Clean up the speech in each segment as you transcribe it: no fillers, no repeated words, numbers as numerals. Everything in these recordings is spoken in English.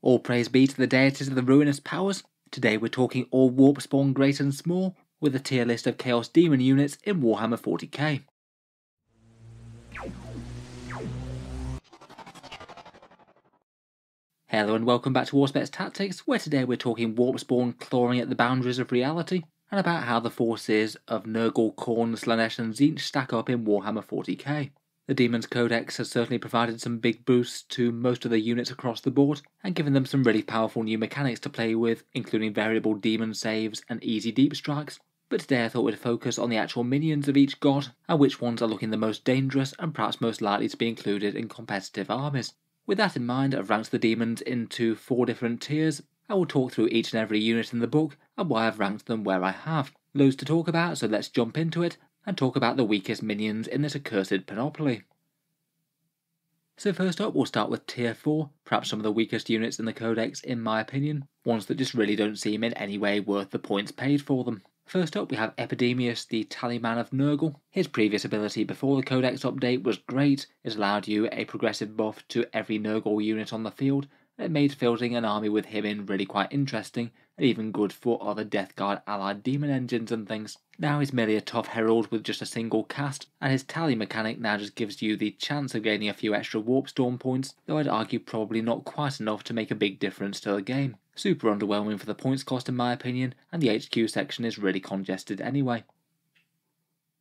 All praise be to the deities of the ruinous powers. Today we're talking all Warpspawn great and small, with a tier list of Chaos Demon units in Warhammer 40k. Hello and welcome back to Auspex Tactics, where today we're talking Warpspawn clawing at the boundaries of reality, and about how the forces of Nurgle, Khorne, Slaanesh and Tzeentch stack up in Warhammer 40k. The Daemons Codex has certainly provided some big boosts to most of the units across the board, and given them some really powerful new mechanics to play with, including variable demon saves and easy deep strikes. But today I thought we'd focus on the actual minions of each god, and which ones are looking the most dangerous and perhaps most likely to be included in competitive armies. With that in mind, I've ranked the demons into 4 different tiers. I will talk through each and every unit in the book, and why I've ranked them where I have. Loads to talk about, so let's jump into it, and talk about the weakest minions in this accursed panoply. So first up, we'll start with tier 4, perhaps some of the weakest units in the codex in my opinion, ones that just really don't seem in any way worth the points paid for them. First up we have Epidemius, the Tallyman of Nurgle. His previous ability before the codex update was great. It allowed you a progressive buff to every Nurgle unit on the field, and it made fielding an army with him in really quite interesting, and even good for other Death Guard allied demon engines and things. Now he's merely a tough herald with just a single cast, and his tally mechanic now just gives you the chance of gaining a few extra Warpstorm points, though I'd argue probably not quite enough to make a big difference to the game. Super underwhelming for the points cost in my opinion, and the HQ section is really congested anyway.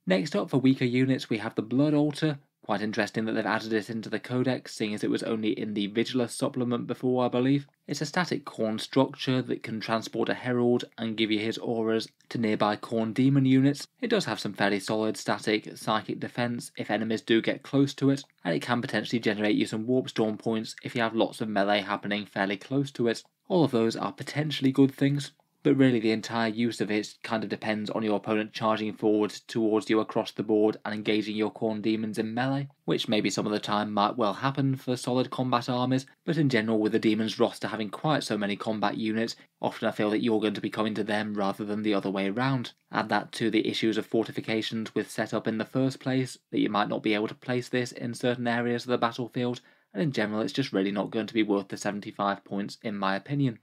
Next up for weaker units we have the Blood Altar. Quite interesting that they've added it into the codex, seeing as it was only in the Vigilus supplement before, I believe. It's a static Khorne structure that can transport a herald and give you his auras to nearby Khorne demon units. It does have some fairly solid static psychic defense if enemies do get close to it, and it can potentially generate you some Warpstorm points if you have lots of melee happening fairly close to it. All of those are potentially good things, but really the entire use of it kind of depends on your opponent charging forward towards you across the board and engaging your Khorne demons in melee, which maybe some of the time might well happen for solid combat armies, but in general with the demons roster having quite so many combat units, often I feel that you're going to be coming to them rather than the other way around. Add that to the issues of fortifications with setup in the first place, that you might not be able to place this in certain areas of the battlefield, and in general it's just really not going to be worth the 75 points in my opinion.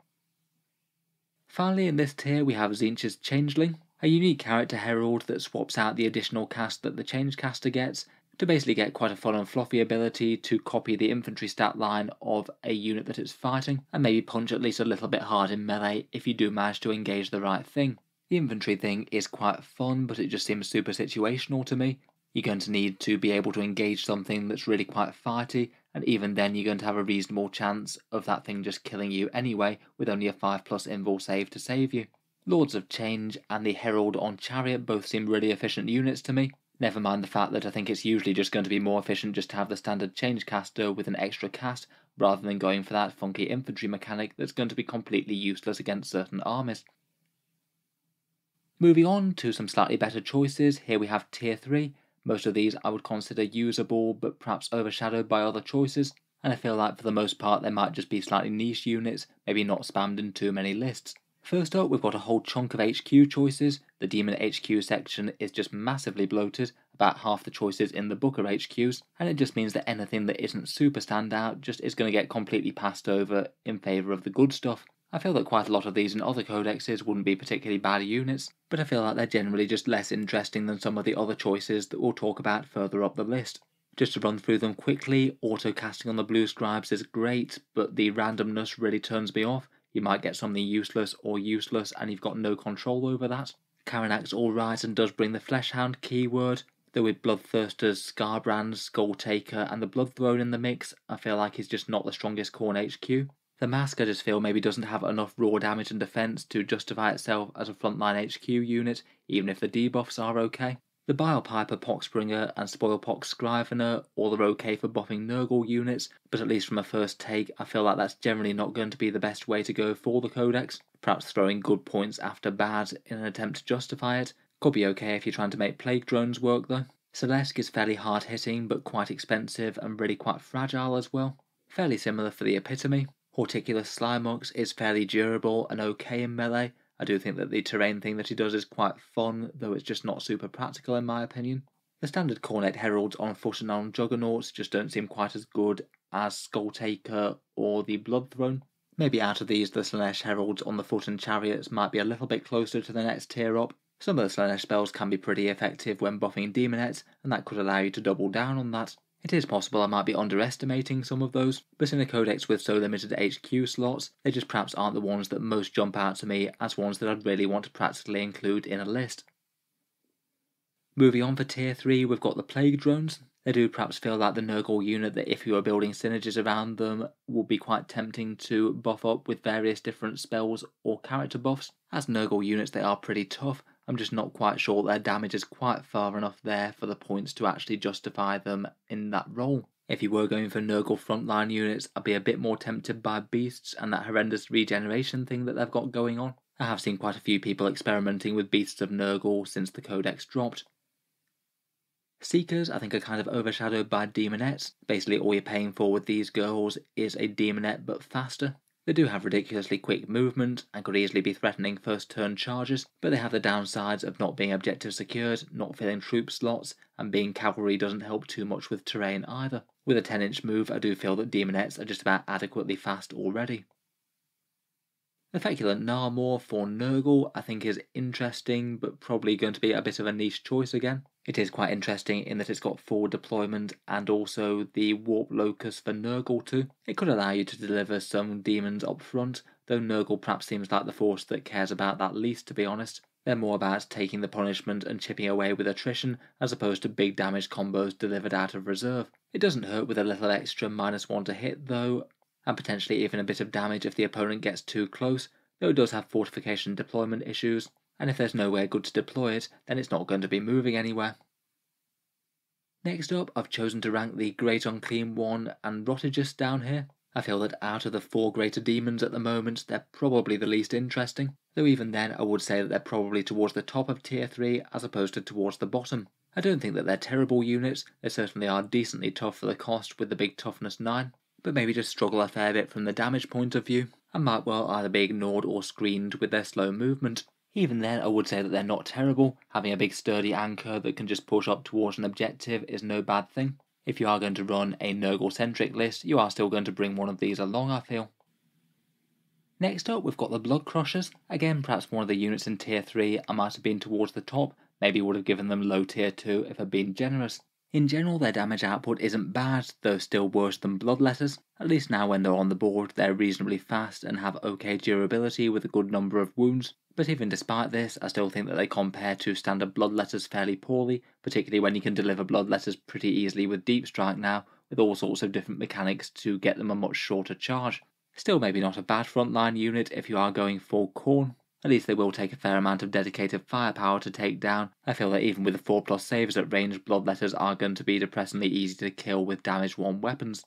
Finally in this tier we have Tzeentch's Changeling, a unique character herald that swaps out the additional cast that the Changecaster gets to basically get quite a fun and fluffy ability to copy the infantry stat line of a unit that it's fighting, and maybe punch at least a little bit hard in melee if you do manage to engage the right thing. The infantry thing is quite fun, but it just seems super situational to me. You're going to need to be able to engage something that's really quite fighty, and even then you're going to have a reasonable chance of that thing just killing you anyway, with only a 5+ invul save to save you. Lords of Change and the Herald on Chariot both seem really efficient units to me, never mind the fact that I think it's usually just going to be more efficient just to have the standard Changecaster with an extra cast, rather than going for that funky infantry mechanic that's going to be completely useless against certain armies. Moving on to some slightly better choices, here we have tier 3. Most of these I would consider usable, but perhaps overshadowed by other choices, and I feel like for the most part they might just be slightly niche units, maybe not spammed in too many lists. First up we've got a whole chunk of HQ choices. The Demon HQ section is just massively bloated, about half the choices in the book are HQs, and it just means that anything that isn't super standout just is going to get completely passed over in favour of the good stuff. I feel that quite a lot of these in other codexes wouldn't be particularly bad units, but I feel like they're generally just less interesting than some of the other choices that we'll talk about further up the list. Just to run through them quickly, auto-casting on the blue scribes is great, but the randomness really turns me off. You might get something useless or useless and you've got no control over that. Karanak's alright and does bring the Fleshhound keyword, though with Bloodthirsters, Scarbrand, Skulltaker and the Bloodthrone in the mix, I feel like he's just not the strongest Khorne HQ. The Mask I just feel maybe doesn't have enough raw damage and defense to justify itself as a frontline HQ unit, even if the debuffs are okay. The Bilepiper Poxbringer and Spoilpox Scrivener all are okay for buffing Nurgle units, but at least from a first take I feel like that's generally not going to be the best way to go for the codex. Perhaps throwing good points after bad in an attempt to justify it. Could be okay if you're trying to make Plague Drones work though. Celeste is fairly hard hitting but quite expensive and really quite fragile as well. Fairly similar for the Epitome. Horticulus Slimux is fairly durable and okay in melee. I do think that the terrain thing that he does is quite fun, though it's just not super practical in my opinion. The standard Cornet Heralds on foot and on Juggernauts just don't seem quite as good as Skulltaker or the Bloodthrone. Maybe out of these, the Slaanesh Heralds on the foot and chariots might be a little bit closer to the next tier up. Some of the Slaanesh spells can be pretty effective when buffing demonettes, and that could allow you to double down on that. It is possible I might be underestimating some of those, but in a codex with so limited HQ slots, they just perhaps aren't the ones that most jump out to me as ones that I'd really want to practically include in a list. Moving on for tier 3, we've got the Plague Drones. They do perhaps feel like the Nurgle unit that if you are building synergies around them would be quite tempting to buff up with various different spells or character buffs. As Nurgle units they are pretty tough, I'm just not quite sure their damage is quite far enough there for the points to actually justify them in that role. If you were going for Nurgle frontline units, I'd be a bit more tempted by Beasts and that horrendous regeneration thing that they've got going on. I have seen quite a few people experimenting with Beasts of Nurgle since the codex dropped. Seekers, I think, are kind of overshadowed by Demonettes. Basically, all you're paying for with these girls is a Demonette but faster. They do have ridiculously quick movement and could easily be threatening first turn charges, but they have the downsides of not being objective secured, not filling troop slots, and being cavalry doesn't help too much with terrain either. With a 10-inch move, I do feel that Demonettes are just about adequately fast already. The Feculent Narmor for Nurgle I think is interesting, but probably going to be a bit of a niche choice again. It is quite interesting in that it's got forward deployment and also the Warp Locus for Nurgle too. It could allow you to deliver some demons up front, though Nurgle perhaps seems like the force that cares about that least, to be honest. They're more about taking the punishment and chipping away with attrition, as opposed to big damage combos delivered out of reserve. It doesn't hurt with a little extra -1 to hit though, and potentially even a bit of damage if the opponent gets too close, though it does have fortification deployment issues, and if there's nowhere good to deploy it, then it's not going to be moving anywhere. Next up, I've chosen to rank the Great Unclean One and Rotigus down here. I feel that out of the 4 greater demons at the moment, they're probably the least interesting, though even then I would say that they're probably towards the top of tier 3 as opposed to towards the bottom. I don't think that they're terrible units, they certainly are decently tough for the cost with the big toughness 9, but maybe just struggle a fair bit from the damage point of view, and might well either be ignored or screened with their slow movement. Even then, I would say that they're not terrible. Having a big sturdy anchor that can just push up towards an objective is no bad thing. If you are going to run a Nurgle-centric list, you are still going to bring one of these along, I feel. Next up, we've got the Blood Crushers. Again, perhaps one of the units in tier 3 I might have been towards the top, maybe would have given them low tier 2 if I'd been generous. In general, their damage output isn't bad, though still worse than Bloodletters. At least now when they're on the board, they're reasonably fast and have okay durability with a good number of wounds. But even despite this, I still think that they compare to standard Bloodletters fairly poorly, particularly when you can deliver Bloodletters pretty easily with Deep Strike now, with all sorts of different mechanics to get them a much shorter charge. Still maybe not a bad frontline unit if you are going full Khorne. At least they will take a fair amount of dedicated firepower to take down. I feel that even with the 4+ saves at range, Bloodletters are going to be depressingly easy to kill with damage 1 weapons.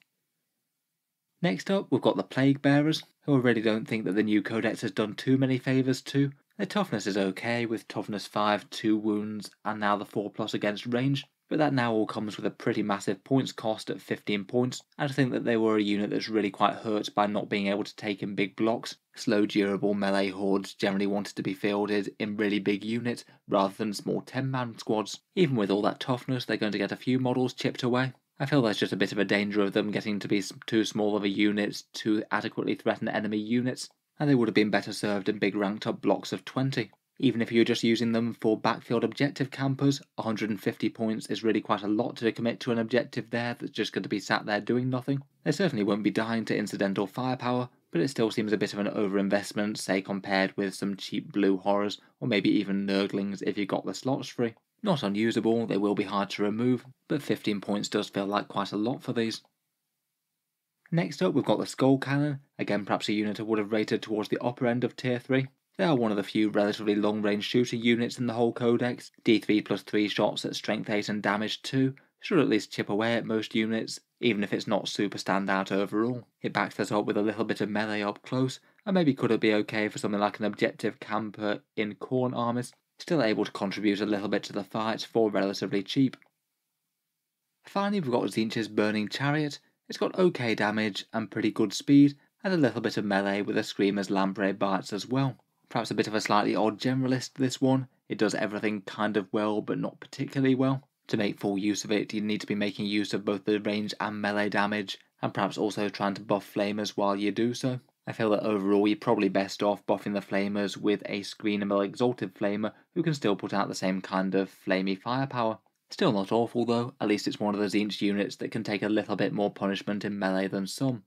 Next up, we've got the Plague Bearers, who I really don't think that the new codex has done too many favours to. Their toughness is okay, with toughness 5, 2 wounds, and now the 4+ against range, but that now all comes with a pretty massive points cost at 15 points, and I think that they were a unit that's really quite hurt by not being able to take in big blocks. Slow durable melee hordes generally wanted to be fielded in really big units rather than small 10-man squads. Even with all that toughness, they're going to get a few models chipped away. I feel there's just a bit of a danger of them getting to be too small of a unit to adequately threaten enemy units, and they would have been better served in big ranked up blocks of 20. Even if you're just using them for backfield objective campers, 150 points is really quite a lot to commit to an objective there that's just going to be sat there doing nothing. They certainly won't be dying to incidental firepower, but it still seems a bit of an overinvestment, say compared with some cheap blue horrors, or maybe even Nurglings if you got the slots free. Not unusable, they will be hard to remove, but 15 points does feel like quite a lot for these. Next up, we've got the Skull Cannon, again perhaps a unit I would have rated towards the upper end of tier 3. They are one of the few relatively long-range shooter units in the whole codex. D3 plus 3 shots at strength 8 and damage 2 should at least chip away at most units, even if it's not super standout overall. It backs that up with a little bit of melee up close, and maybe could it be okay for something like an objective camper in Khorne armies, still able to contribute a little bit to the fight for relatively cheap. Finally, we've got Tzeentch's Burning Chariot. It's got okay damage and pretty good speed, and a little bit of melee with a Screamer's Lamprey bites as well. Perhaps a bit of a slightly odd generalist this one. It does everything kind of well, but not particularly well. To make full use of it, you need to be making use of both the range and melee damage, and perhaps also trying to buff flamers while you do so. I feel that overall you're probably best off buffing the flamers with a Screenable Exalted Flamer who can still put out the same kind of flamey firepower. Still not awful though, at least it's one of those Tzeentch units that can take a little bit more punishment in melee than some.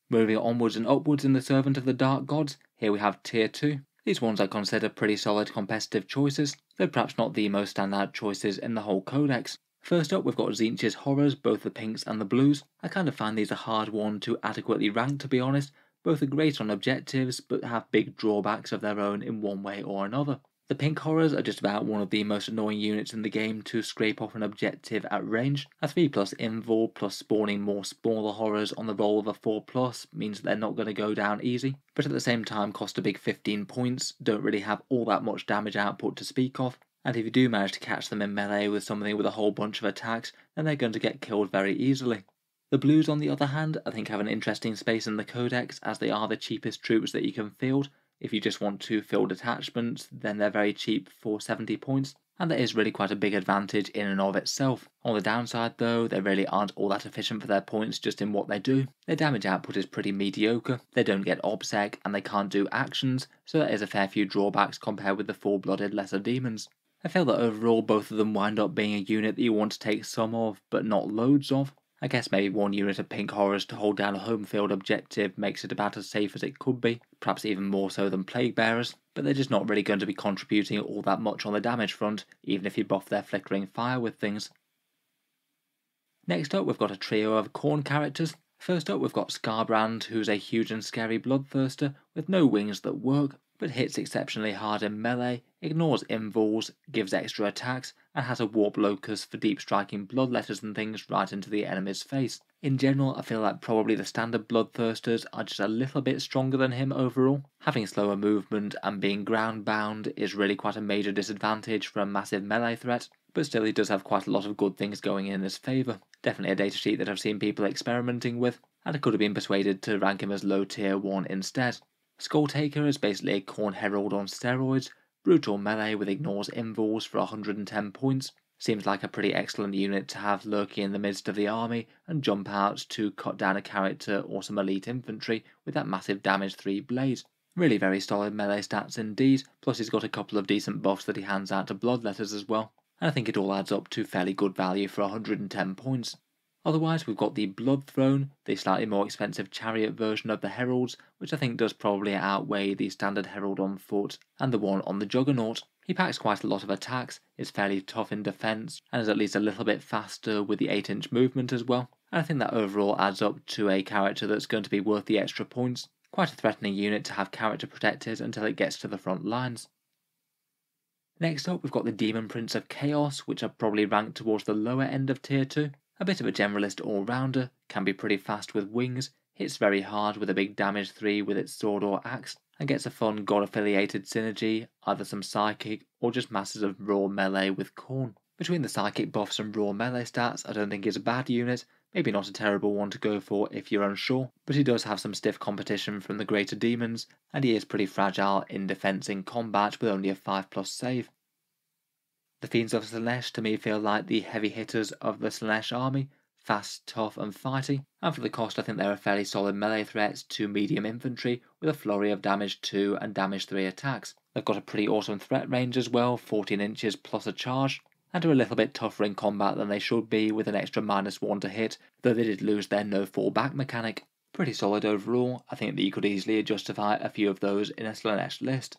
Moving onwards and upwards in the Servant of the Dark Gods, here we have Tier 2. These ones I consider pretty solid competitive choices, though perhaps not the most standout choices in the whole codex. First up we've got Tzeentch's Horrors, both the pinks and the blues. I kind of find these a hard one to adequately rank, to be honest. Both are great on objectives, but have big drawbacks of their own in one way or another. The pink horrors are just about one of the most annoying units in the game to scrape off an objective at range. A 3+ invul plus spawning more smaller horrors on the roll of a 4+ means that they're not going to go down easy, but at the same time cost a big 15 points, don't really have all that much damage output to speak of, and if you do manage to catch them in melee with something with a whole bunch of attacks, then they're going to get killed very easily. The blues on the other hand I think have an interesting space in the codex, as they are the cheapest troops that you can field. If you just want to field attachments, then they're very cheap for 70 points, and that is really quite a big advantage in and of itself. On the downside though, they really aren't all that efficient for their points just in what they do. Their damage output is pretty mediocre, they don't get obsec, and they can't do actions, so that is a fair few drawbacks compared with the full-blooded lesser demons. I feel that overall both of them wind up being a unit that you want to take some of, but not loads of. I guess maybe one unit of pink horrors to hold down a home field objective makes it about as safe as it could be, perhaps even more so than plague bearers, but they're just not really going to be contributing all that much on the damage front, even if you buff their flickering fire with things. Next up we've got a trio of Khorne characters. First up we've got Skarbrand, who's a huge and scary bloodthirster with no wings that work, but hits exceptionally hard in melee, ignores invuls, gives extra attacks, and has a warp locus for deep striking bloodletters and things right into the enemy's face. In general, I feel like probably the standard bloodthirsters are just a little bit stronger than him overall. Having slower movement and being ground bound is really quite a major disadvantage for a massive melee threat, but still he does have quite a lot of good things going in his favour. Definitely a datasheet that I've seen people experimenting with, and I could have been persuaded to rank him as low tier 1 instead. Skulltaker is basically a Khorne Herald on steroids, brutal melee with ignores invuls for 110 points. Seems like a pretty excellent unit to have lurking in the midst of the army and jump out to cut down a character or some elite infantry with that massive damage 3 blade. Really very solid melee stats indeed, plus he's got a couple of decent buffs that he hands out to bloodletters as well, and I think it all adds up to fairly good value for 110 points. Otherwise we've got the Blood Throne, the slightly more expensive chariot version of the Heralds, which I think does probably outweigh the standard Herald on foot and the one on the Juggernaut. He packs quite a lot of attacks, is fairly tough in defence, and is at least a little bit faster with the 8-inch movement as well, and I think that overall adds up to a character that's going to be worth the extra points. Quite a threatening unit to have character protected until it gets to the front lines. Next up we've got the Demon Prince of Chaos, which are probably ranked towards the lower end of tier 2. A bit of a generalist all-rounder, can be pretty fast with wings, hits very hard with a big damage 3 with its sword or axe, and gets a fun god-affiliated synergy, either some psychic or just masses of raw melee with Khorne. Between the psychic buffs and raw melee stats, I don't think he's a bad unit, maybe not a terrible one to go for if you're unsure, but he does have some stiff competition from the greater demons, and he is pretty fragile in defense in combat with only a 5+ save. The Fiends of Slaanesh to me feel like the heavy hitters of the Slaanesh army, fast, tough and fighty, and for the cost I think they're a fairly solid melee threat to medium infantry with a flurry of damage 2 and damage 3 attacks. They've got a pretty awesome threat range as well, 14 inches plus a charge, and are a little bit tougher in combat than they should be with an extra -1 to hit, though they did lose their no fallback mechanic. Pretty solid overall, I think that you could easily justify a few of those in a Slaanesh list.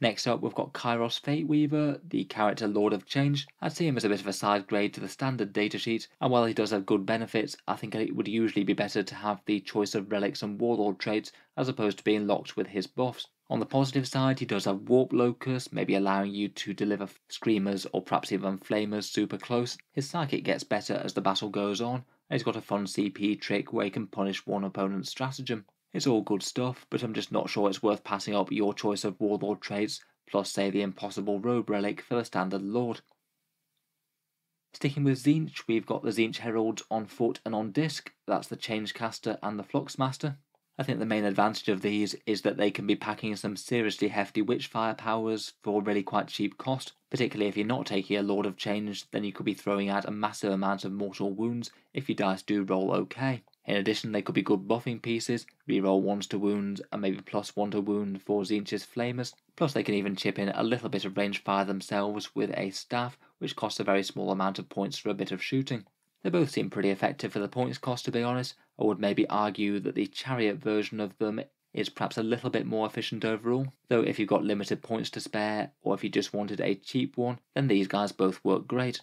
Next up we've got Kairos Fateweaver, the character Lord of Change. I'd see him as a bit of a side grade to the standard datasheet, and while he does have good benefits, I think it would usually be better to have the choice of relics and warlord traits as opposed to being locked with his buffs. On the positive side, he does have Warp Locus, maybe allowing you to deliver Screamers or perhaps even Flamers super close. His Psychic gets better as the battle goes on, and he's got a fun CP trick where he can punish one opponent's stratagem. It's all good stuff, but I'm just not sure it's worth passing up your choice of warlord traits, plus say the impossible robe relic for the standard lord. Sticking with Tzeentch, we've got the Tzeentch Heralds on foot and on disc, that's the Changecaster and the Fluxmaster. I think the main advantage of these is that they can be packing some seriously hefty Witchfire powers for really quite cheap cost, particularly if you're not taking a Lord of Change, then you could be throwing out a massive amount of mortal wounds if your dice do roll okay. In addition, they could be good buffing pieces, reroll 1s to wounds and maybe +1 to wound for Tzeentch's Flamers, plus they can even chip in a little bit of range fire themselves with a staff, which costs a very small amount of points for a bit of shooting. They both seem pretty effective for the points cost, to be honest. I would maybe argue that the chariot version of them is perhaps a little bit more efficient overall, though if you've got limited points to spare or if you just wanted a cheap one, then these guys both work great.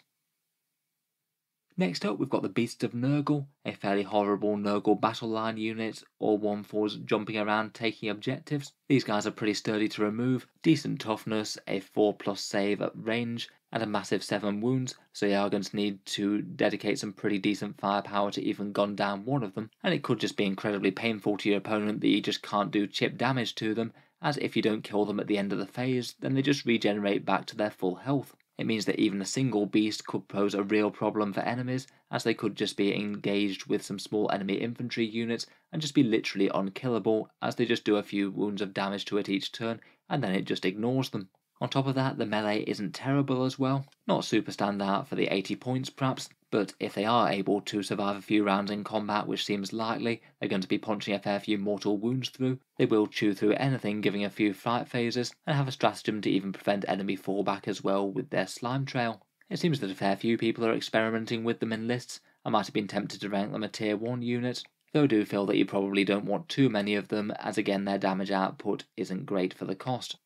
Next up, we've got the Beasts of Nurgle, a fairly horrible Nurgle battle line unit, or one for jumping around taking objectives. These guys are pretty sturdy to remove, decent toughness, a 4+ save at range, and a massive 7 wounds, so you are going to need to dedicate some pretty decent firepower to even gun down one of them, and it could just be incredibly painful to your opponent that you just can't do chip damage to them, as if you don't kill them at the end of the phase, then they just regenerate back to their full health. It means that even a single beast could pose a real problem for enemies, as they could just be engaged with some small enemy infantry units and just be literally unkillable, as they just do a few wounds of damage to it each turn and then it just ignores them. On top of that, the melee isn't terrible as well, not super standout for the 80 points perhaps, but if they are able to survive a few rounds in combat, which seems likely, they're going to be punching a fair few mortal wounds through, they will chew through anything giving a few fight phases, and have a stratagem to even prevent enemy fallback as well with their slime trail. It seems that a fair few people are experimenting with them in lists. I might have been tempted to rank them a tier 1 unit, though I do feel that you probably don't want too many of them, as again their damage output isn't great for the cost.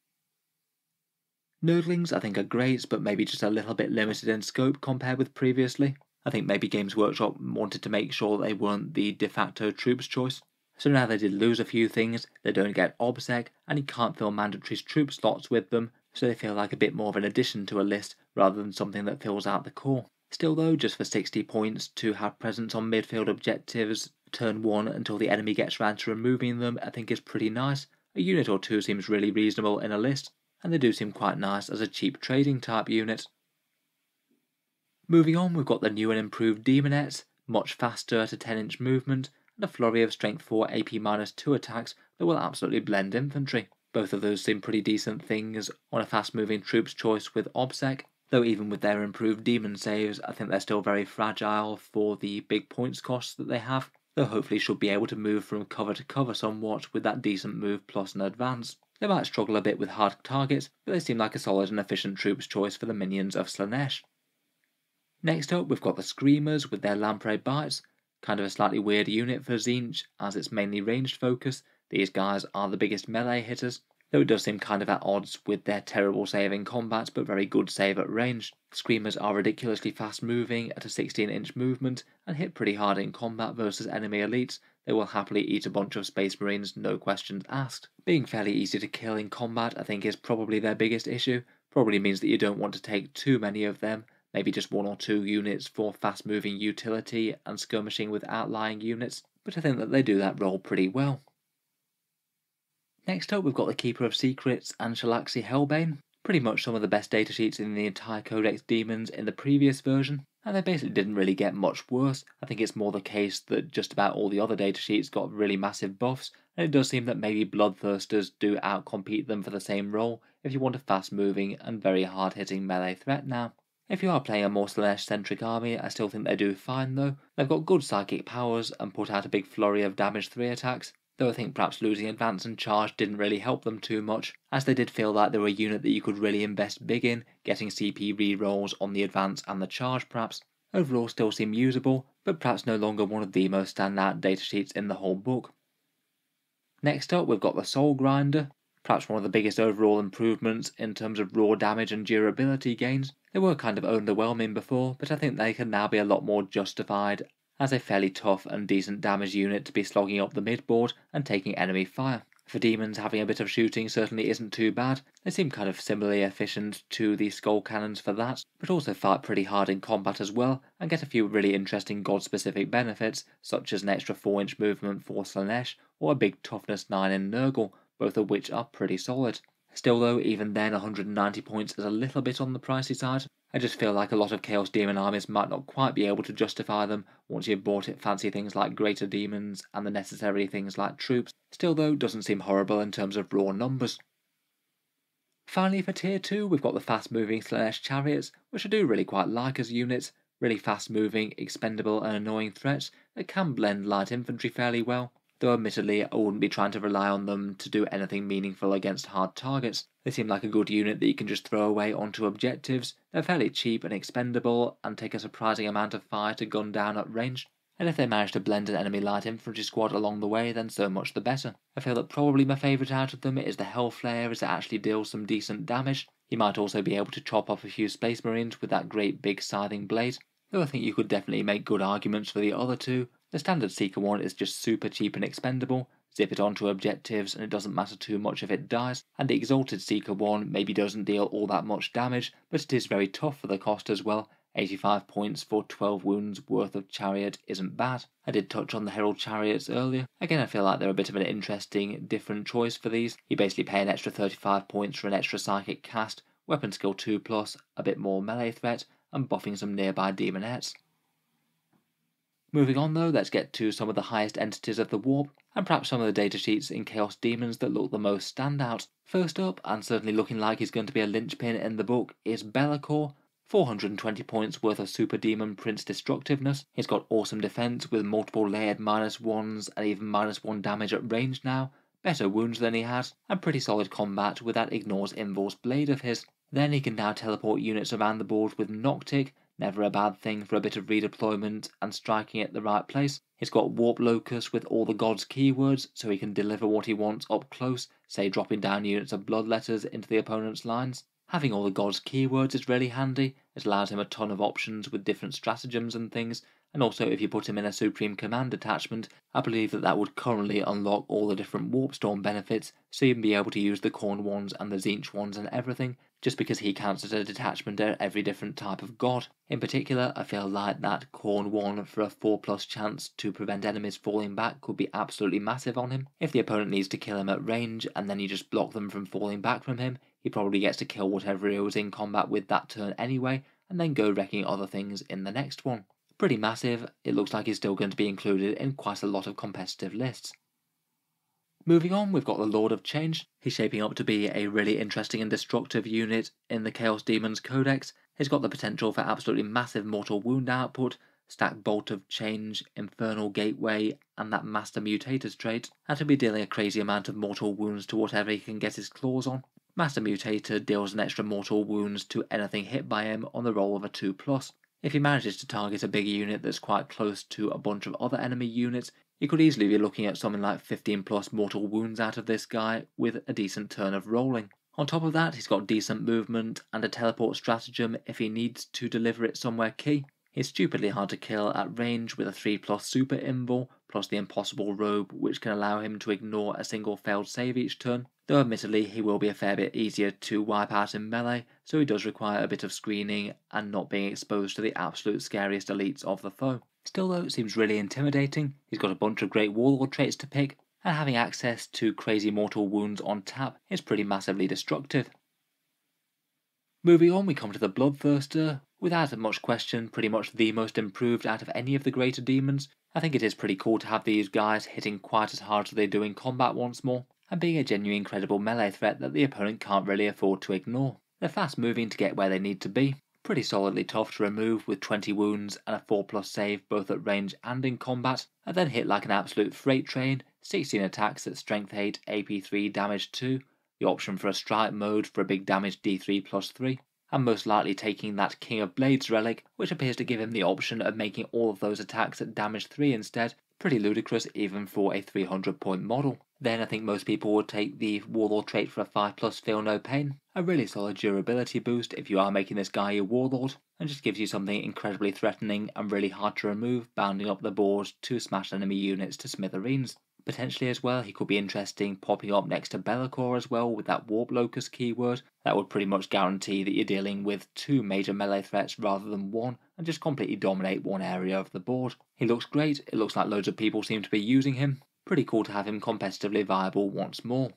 Nerdlings I think are great, but maybe just a little bit limited in scope compared with previously. I think maybe Games Workshop wanted to make sure they weren't the de facto troops choice. So now they did lose a few things, they don't get OBSEC, and you can't fill mandatory troop slots with them, so they feel like a bit more of an addition to a list rather than something that fills out the core. Still though, just for 60 points to have presence on midfield objectives turn 1 until the enemy gets around to removing them I think is pretty nice. A unit or two seems really reasonable in a list, and they do seem quite nice as a cheap trading type unit. Moving on, we've got the new and improved Demonettes, much faster at a 10-inch movement, and a flurry of strength 4 AP-2 attacks that will absolutely blend infantry. Both of those seem pretty decent things on a fast-moving troops choice with OBSEC, though even with their improved demon saves, I think they're still very fragile for the big points costs that they have, though hopefully should be able to move from cover to cover somewhat with that decent move plus an advance. They might struggle a bit with hard targets, but they seem like a solid and efficient troops choice for the minions of Slaanesh. Next up, we've got the Screamers with their Lamprey Bites, kind of a slightly weird unit for Tzeentch, as it's mainly ranged focus. These guys are the biggest melee hitters, though it does seem kind of at odds with their terrible save in combat but very good save at range. Screamers are ridiculously fast moving at a 16-inch movement and hit pretty hard in combat versus enemy elites. They will happily eat a bunch of Space Marines, no questions asked. Being fairly easy to kill in combat I think is probably their biggest issue, probably means that you don't want to take too many of them, maybe just 1 or 2 units for fast moving utility and skirmishing with outlying units, but I think that they do that role pretty well. Next up we've got the Keeper of Secrets and Shalaxi Hellbane, pretty much some of the best datasheets in the entire Codex Demons in the previous version, and they basically didn't really get much worse. I think it's more the case that just about all the other datasheets got really massive buffs, and it does seem that maybe Bloodthirsters do outcompete them for the same role if you want a fast moving and very hard hitting melee threat now. If you are playing a more Slaanesh-centric army, I still think they do fine though. They've got good psychic powers and put out a big flurry of damage 3 attacks, though I think perhaps losing advance and charge didn't really help them too much, as they did feel like they were a unit that you could really invest big in, getting CP rerolls on the advance and the charge perhaps. Overall still seem usable, but perhaps no longer one of the most standout datasheets in the whole book. Next up we've got the Soul Grinder, perhaps one of the biggest overall improvements in terms of raw damage and durability gains. They were kind of underwhelming before, but I think they can now be a lot more justified as a fairly tough and decent damage unit to be slogging up the midboard and taking enemy fire. For demons, having a bit of shooting certainly isn't too bad. They seem kind of similarly efficient to the skull cannons for that, but also fight pretty hard in combat as well, and get a few really interesting god-specific benefits, such as an extra 4-inch movement for Slaanesh, or a big toughness 9 in Nurgle, both of which are pretty solid. Still though, even then 190 points is a little bit on the pricey side. I just feel like a lot of Chaos Demon armies might not quite be able to justify them once you've bought it fancy things like greater demons and the necessary things like troops. Still though, doesn't seem horrible in terms of raw numbers. Finally for tier 2 we've got the fast moving Slaanesh chariots, which I do really quite like as units. really fast moving, expendable and annoying threats that can blend light infantry fairly well, though admittedly I wouldn't be trying to rely on them to do anything meaningful against hard targets. They seem like a good unit that you can just throw away onto objectives. They're fairly cheap and expendable and take a surprising amount of fire to gun down at range. And if they manage to blend an enemy light infantry squad along the way, then so much the better. I feel that probably my favourite out of them is the Hellflare, as it actually deals some decent damage. You might also be able to chop off a few Space Marines with that great big scything blade, though I think you could definitely make good arguments for the other two. The standard Seeker one is just super cheap and expendable, zip it onto objectives and it doesn't matter too much if it dies, and the Exalted Seeker one maybe doesn't deal all that much damage, but it is very tough for the cost as well. 85 points for 12 wounds worth of chariot isn't bad. I did touch on the Herald chariots earlier. Again, I feel like they're a bit of an interesting, different choice for these. You basically pay an extra 35 points for an extra psychic cast, weapon skill 2+, a bit more melee threat, and buffing some nearby demonettes. Moving on though, let's get to some of the highest entities of the warp, and perhaps some of the datasheets in Chaos Demons that look the most standout. First up, and certainly looking like he's going to be a linchpin in the book, is Be'lakor. 420 points worth of Super Demon Prince Destructiveness. He's got awesome defense with multiple layered -1s and even -1 damage at range now, better wounds than he had, and pretty solid combat with that Ignores Invol's blade of his. Then he can now teleport units around the board with Noctic, never a bad thing for a bit of redeployment and striking at the right place. He's got Warp Locus with all the gods' keywords, so he can deliver what he wants up close, say dropping down units of Bloodletters into the opponent's lines. Having all the gods' keywords is really handy. It allows him a ton of options with different stratagems and things, and also if you put him in a Supreme Command detachment, I believe that would currently unlock all the different Warpstorm benefits, so you'd be able to use the Khorne ones and the Tzeentch ones and everything, just because he counts as a detachment at every different type of god. In particular, I feel like that Khorne 1 for a 4+ chance to prevent enemies falling back could be absolutely massive on him. If the opponent needs to kill him at range and then you just block them from falling back from him, he probably gets to kill whatever he was in combat with that turn anyway, and then go wrecking other things in the next one. Pretty massive. It looks like he's still going to be included in quite a lot of competitive lists. Moving on, we've got the Lord of Change. He's shaping up to be a really interesting and destructive unit in the Chaos Demons Codex. He's got the potential for absolutely massive mortal wound output, stack Bolt of Change, Infernal Gateway, and that Master Mutator's trait, and he'll be dealing a crazy amount of mortal wounds to whatever he can get his claws on. Master Mutator deals an extra mortal wounds to anything hit by him on the roll of a 2+. If he manages to target a big unit that's quite close to a bunch of other enemy units, you could easily be looking at something like 15+ mortal wounds out of this guy with a decent turn of rolling. On top of that, he's got decent movement and a teleport stratagem if he needs to deliver it somewhere key. He's stupidly hard to kill at range with a 3+ super invul, plus the impossible robe which can allow him to ignore a single failed save each turn, though admittedly he will be a fair bit easier to wipe out in melee, so he does require a bit of screening and not being exposed to the absolute scariest elites of the foe. Still though, it seems really intimidating. He's got a bunch of great warlord traits to pick, and having access to crazy mortal wounds on tap is pretty massively destructive. Moving on, we come to the Bloodthirster. Without much question, pretty much the most improved out of any of the greater demons. I think it is pretty cool to have these guys hitting quite as hard as they do in combat once more, and being a genuine incredible melee threat that the opponent can't really afford to ignore. They're fast moving to get where they need to be, pretty solidly tough to remove with 20 wounds and a 4+ save both at range and in combat, and then hit like an absolute freight train, 16 attacks at strength 8, AP 3, damage 2, the option for a strike mode for a big damage D3+3, and most likely taking that King of Blades relic, which appears to give him the option of making all of those attacks at damage 3 instead. Pretty ludicrous even for a 300 point model. Then I think most people would take the Warlord trait for a 5+ Feel No Pain, a really solid durability boost if you are making this guy your Warlord, and just gives you something incredibly threatening and really hard to remove, bounding up the board to smash enemy units to smithereens. Potentially as well, he could be interesting popping up next to Be'lakor as well with that Warp Locus keyword. That would pretty much guarantee that you're dealing with 2 major melee threats rather than 1, and just completely dominate one area of the board. He looks great, it looks like loads of people seem to be using him. Pretty cool to have him competitively viable once more.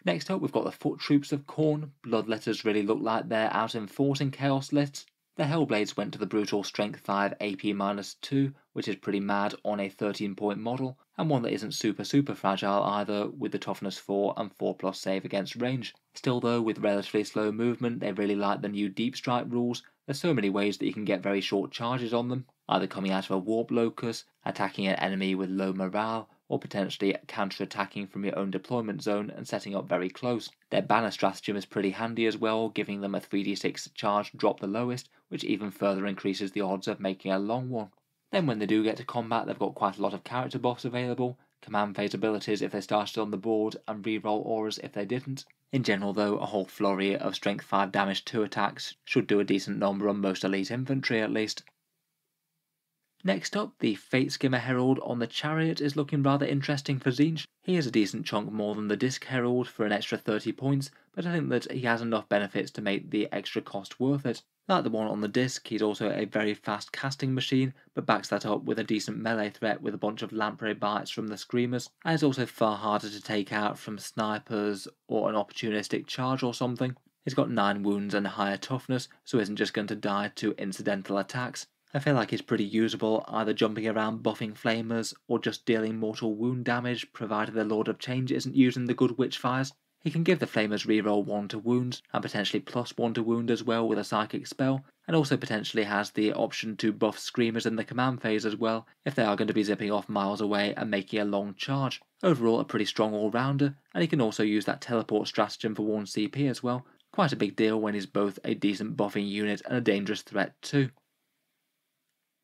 Next up, we've got the Foot Troops of Khorne. Bloodletters really look like they're out in force in Chaos lists. The Hellblades went to the brutal Strength 5 AP -2, which is pretty mad on a 13 point model, and one that isn't super fragile either, with the Toughness 4 and 4+ save against range. Still though, with relatively slow movement, they really like the new Deep Strike rules, there's so many ways that you can get very short charges on them, either coming out of a warp locus, attacking an enemy with low morale, or potentially counter-attacking from your own deployment zone and setting up very close. Their banner stratagem is pretty handy as well, giving them a 3d6 charge drop the lowest, which even further increases the odds of making a long one. Then when they do get to combat, they've got quite a lot of character buffs available, command phase abilities if they started on the board, and reroll auras if they didn't. In general though, a whole flurry of strength 5 damage 2 attacks should do a decent number on most elite infantry at least. Next up, the Fate Skimmer Herald on the Chariot is looking rather interesting for Tzeentch. He is a decent chunk more than the Disc Herald for an extra 30 points, but I think that he has enough benefits to make the extra cost worth it. Like the one on the disc, he's also a very fast casting machine, but backs that up with a decent melee threat with a bunch of lamprey bites from the Screamers, and is also far harder to take out from snipers or an opportunistic charge or something. He's got 9 wounds and higher toughness, so isn't just going to die to incidental attacks. I feel like he's pretty usable, either jumping around buffing flamers, or just dealing mortal wound damage, provided the Lord of Change isn't using the good witchfires. He can give the flamers reroll 1 to wounds, and potentially plus 1 to wound as well with a psychic spell, and also potentially has the option to buff Screamers in the command phase as well, if they are going to be zipping off miles away and making a long charge. Overall a pretty strong all-rounder, and he can also use that teleport stratagem for 1 CP as well. Quite a big deal when he's both a decent buffing unit and a dangerous threat too.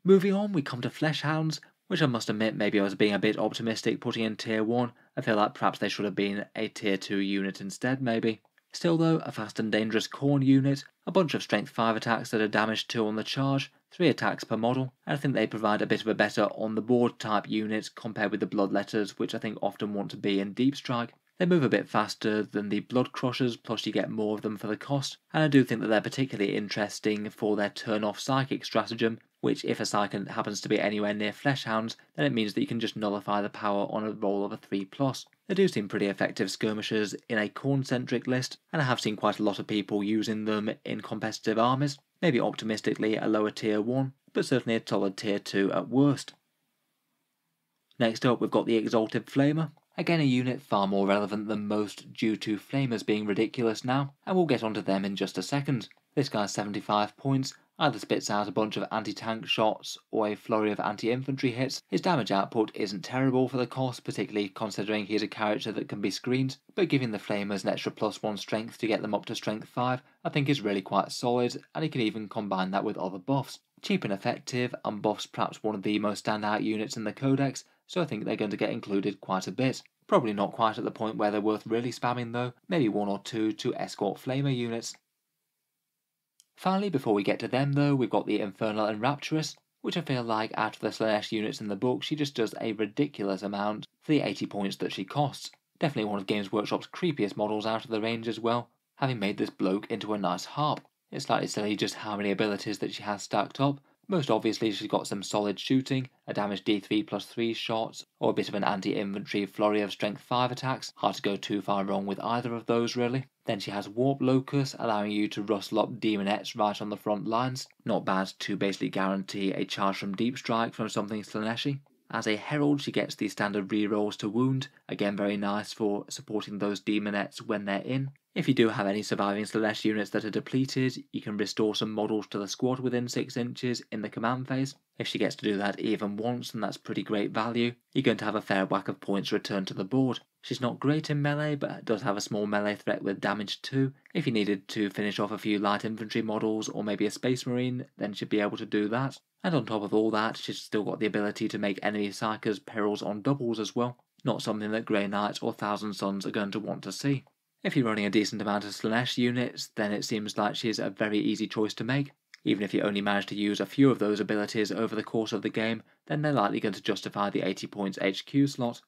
Moving on, we come to Fleshhounds, which I must admit maybe I was being a bit optimistic putting in tier 1. I feel like perhaps they should have been a tier 2 unit instead maybe. Still though, a fast and dangerous Khorne unit, a bunch of strength 5 attacks that are damage 2 on the charge, 3 attacks per model, and I think they provide a bit of a better on the board type unit compared with the Bloodletters, which I think often want to be in Deep Strike. They move a bit faster than the Blood Crushers, plus you get more of them for the cost, and I do think that they're particularly interesting for their turn-off psychic stratagem, which if a psychic happens to be anywhere near Fleshhounds, then it means that you can just nullify the power on a roll of a 3+. They do seem pretty effective skirmishers in a Khorne-centric list, and I have seen quite a lot of people using them in competitive armies, maybe optimistically a lower tier 1, but certainly a solid tier 2 at worst. Next up we've got the Exalted Flamer. Again a unit far more relevant than most due to flamers being ridiculous now, and we'll get onto them in just a second. This guy's 75 points, either spits out a bunch of anti-tank shots or a flurry of anti-infantry hits. His damage output isn't terrible for the cost, particularly considering he's a character that can be screened, but giving the flamers an extra +1 strength to get them up to strength 5 I think is really quite solid, and he can even combine that with other buffs. Cheap and effective, and buffs perhaps one of the most standout units in the Codex, so I think they're going to get included quite a bit. Probably not quite at the point where they're worth really spamming though, maybe 1 or 2 to escort flamer units. Finally, before we get to them though, we've got the Infernal and Rapturous, which I feel like out of the Slaanesh units in the book, she just does a ridiculous amount for the 80 points that she costs. Definitely one of Games Workshop's creepiest models out of the range as well, having made this bloke into a nice harp. It's slightly silly just how many abilities that she has stacked up. Most obviously she's got some solid shooting, a damage D3+3 shots, or a bit of an anti-infantry flurry of strength 5 attacks. Hard to go too far wrong with either of those really. Then she has Warp Locus, allowing you to rustle up demonettes right on the front lines. Not bad to basically guarantee a charge from Deep Strike from something Slaaneshi. As a Herald she gets the standard rerolls to wound, again very nice for supporting those demonettes when they're in. If you do have any surviving Slaanesh units that are depleted, you can restore some models to the squad within 6 inches in the command phase. If she gets to do that even once, then that's pretty great value. You're going to have a fair whack of points returned to the board. She's not great in melee, but does have a small melee threat with damage 2. If you needed to finish off a few light infantry models or maybe a space marine, then she'd be able to do that. And on top of all that, she's still got the ability to make enemy psychers perils on doubles as well. Not something that Grey Knights or Thousand Sons are going to want to see. If you're running a decent amount of Slaanesh units, then it seems like she's a very easy choice to make. Even if you only manage to use a few of those abilities over the course of the game, then they're likely going to justify the 80 points HQ slot.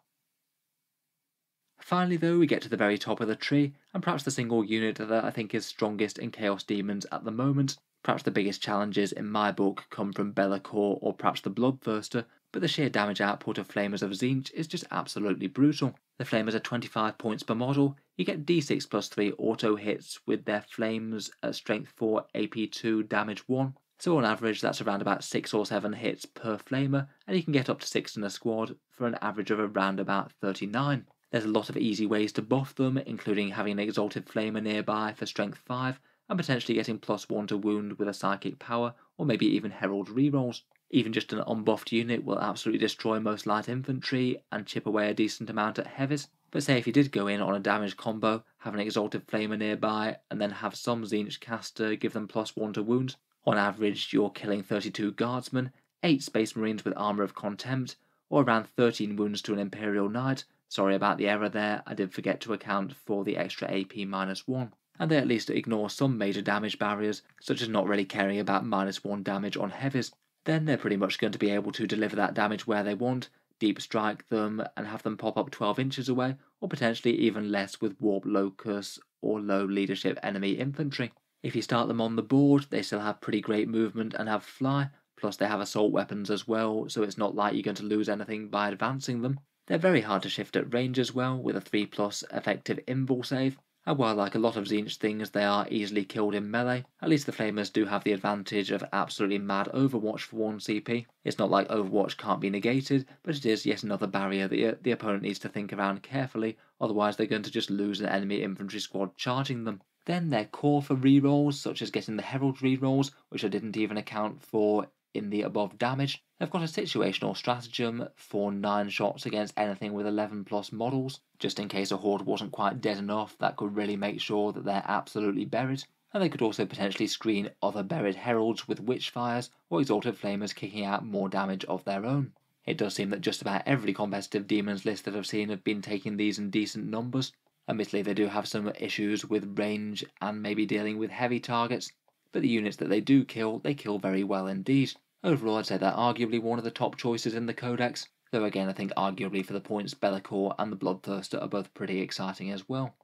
Finally though, we get to the very top of the tree, and perhaps the single unit that I think is strongest in Chaos Demons at the moment. Perhaps the biggest challenges in my book come from Be'lakor or perhaps the Bloodthirster, but the sheer damage output of Flamers of Tzeentch is just absolutely brutal. The Flamers are 25 points per model. You get D6+3 auto hits with their flames at strength 4, AP 2, damage 1. So on average that's around about 6 or 7 hits per flamer, and you can get up to 6 in a squad for an average of around about 39. There's a lot of easy ways to buff them, including having an Exalted Flamer nearby for strength 5, and potentially getting +1 to wound with a psychic power, or maybe even herald rerolls. Even just an unbuffed unit will absolutely destroy most light infantry and chip away a decent amount at heavies. But say if you did go in on a damage combo, have an Exalted Flamer nearby, and then have some Tzeentch caster give them +1 to wounds, on average you're killing 32 guardsmen, 8 Space Marines with Armour of Contempt, or around 13 wounds to an Imperial Knight. Sorry about the error there, I did forget to account for the extra AP -1. And they at least ignore some major damage barriers, such as not really caring about -1 damage on heavies. Then they're pretty much going to be able to deliver that damage where they want, deep strike them and have them pop up 12 inches away, or potentially even less with Warp Locust or low leadership enemy infantry. If you start them on the board, they still have pretty great movement and have fly, plus they have assault weapons as well, so it's not like you're going to lose anything by advancing them. They're very hard to shift at range as well, with a 3+ effective invul save, and while like a lot of Tzeentch things they are easily killed in melee, at least the Flamers do have the advantage of absolutely mad Overwatch for 1 CP. It's not like Overwatch can't be negated, but it is yet another barrier that the opponent needs to think around carefully, otherwise they're going to just lose an enemy infantry squad charging them. Then they're core for rerolls, such as getting the Herald rerolls, which I didn't even account for in the above damage. They've got a situational stratagem for 9 shots against anything with 11+ models, just in case a horde wasn't quite dead enough. That could really make sure that they're absolutely buried. And they could also potentially screen other buried heralds with witchfires or exalted flamers kicking out more damage of their own. It does seem that just about every competitive demons list that I've seen have been taking these in decent numbers. Admittedly, they do have some issues with range and maybe dealing with heavy targets, but the units that they do kill, they kill very well indeed. Overall, I'd say they're arguably one of the top choices in the Codex, though again I think arguably for the points Be'lakor and the Bloodthirster are both pretty exciting as well.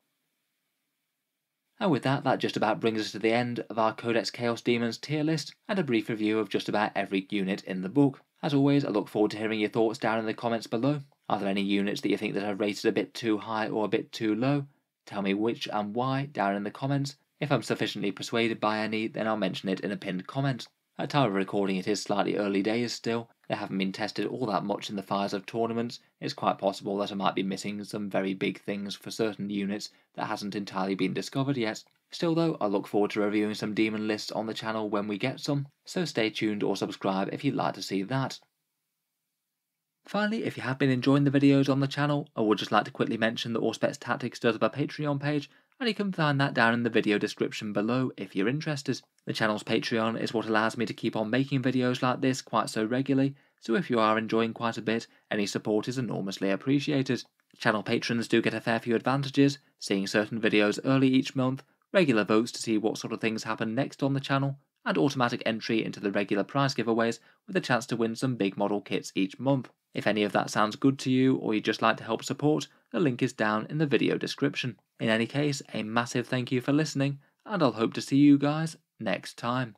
And with that, that just about brings us to the end of our Codex Chaos Demons tier list, and a brief review of just about every unit in the book. As always, I look forward to hearing your thoughts down in the comments below. Are there any units that you think that I've rated a bit too high or a bit too low? Tell me which and why down in the comments. If I'm sufficiently persuaded by any, then I'll mention it in a pinned comment. At time of recording it is slightly early days still, they haven't been tested all that much in the fires of tournaments. It's quite possible that I might be missing some very big things for certain units that hasn't entirely been discovered yet. Still though, I look forward to reviewing some demon lists on the channel when we get some, so stay tuned or subscribe if you'd like to see that. Finally, if you have been enjoying the videos on the channel, I would just like to quickly mention that Auspex Tactics does have a Patreon page, and you can find that down in the video description below if you're interested. The channel's Patreon is what allows me to keep on making videos like this quite so regularly, so if you are enjoying quite a bit, any support is enormously appreciated. Channel patrons do get a fair few advantages, seeing certain videos early each month, regular votes to see what sort of things happen next on the channel, and automatic entry into the regular prize giveaways with a chance to win some big model kits each month. If any of that sounds good to you or you'd just like to help support, the link is down in the video description. In any case, a massive thank you for listening, and I'll hope to see you guys next time.